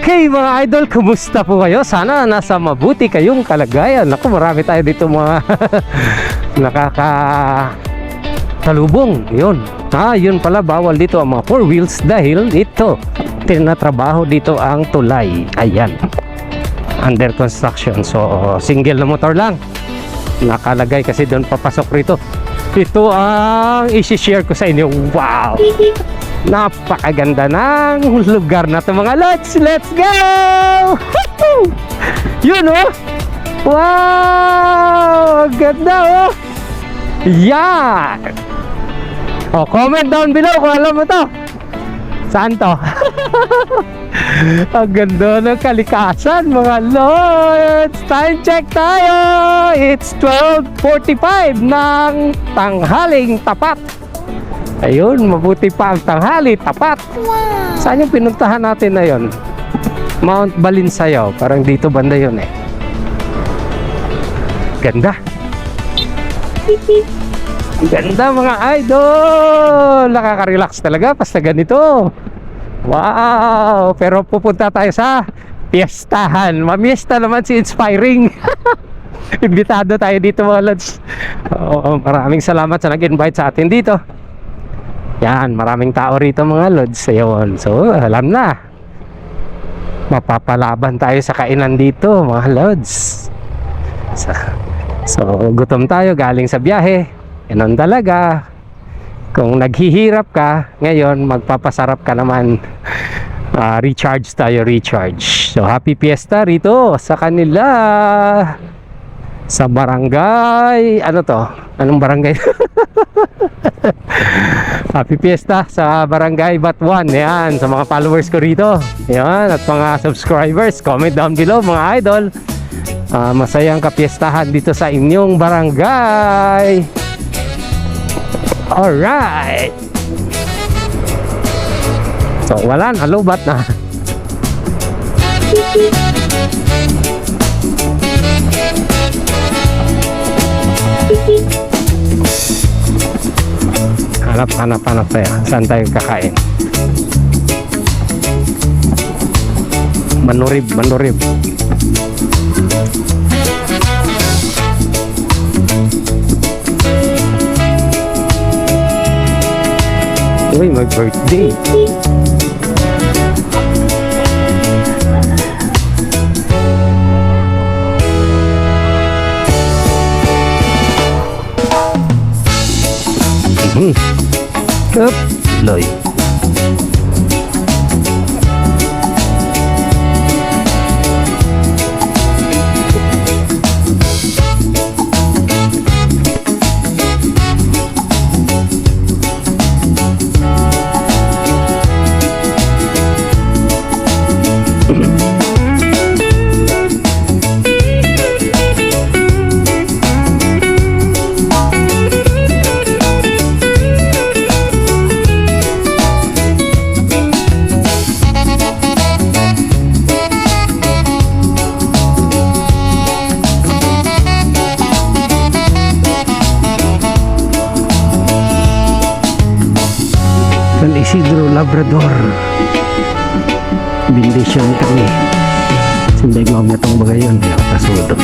Okay mga idol, kumusta po kayo? Sana nasa mabuti kayong kalagayan. Naku, marami tayo dito mga nakakatalubong. Yun. Yun pala, bawal dito ang mga 4 wheels dahil ito, tinatrabaho dito ang tulay. Ayan. Under construction. So, single na motor lang. Nakalagay kasi doon papasok rito. Ito ang isi-share ko sa inyo. Wow! Napakaganda ng lugar na ito mga lods. Let's go! Yun oh! Wow! Ganda oh! Yeah! Oh, comment down below kung alam mo to. Saan to? Ang ganda ng kalikasan mga lods. Time check tayo. It's 12:45 ng tanghaling tapat. Ayun, mabuti pa ang tanghali, tapat. Wow. Saan yung pinuntahan natin na yun? Mount Balinsayaw. Parang dito banda yun eh. Ganda. Ganda mga idol. Nakaka-relax talaga basta ganito. Wow. Pero pupunta tayo sa piyestahan. Mamiesta naman si Inspiring. Imbitado tayo dito mga lods. Maraming salamat sa nag-invite sa atin dito. Yan, maraming tao rito mga lods. Ayun. So, alam na. Mapapalaban tayo sa kainan dito mga lods. So, gutom tayo galing sa biyahe. Ganun talaga. Kung naghihirap ka, ngayon magpapasarap ka naman. Recharge tayo, recharge. So, happy fiesta rito sa kanila. Sa barangay, ano to? Anong barangay? Happy fiesta sa barangay Batuan. Yan, sa mga followers ko rito. Yan, at mga subscribers, comment down below mga idol. Masayang kapiestahan dito sa inyong barangay. Alright. So, wala na, lobat na. Hanap tayo. Saan tayo kakain? Manurib. Uy, my birthday. Up, loy. San Isidro Labrador. Bindisyon kami. Sinday mo ang natong bagayon. Pasudot.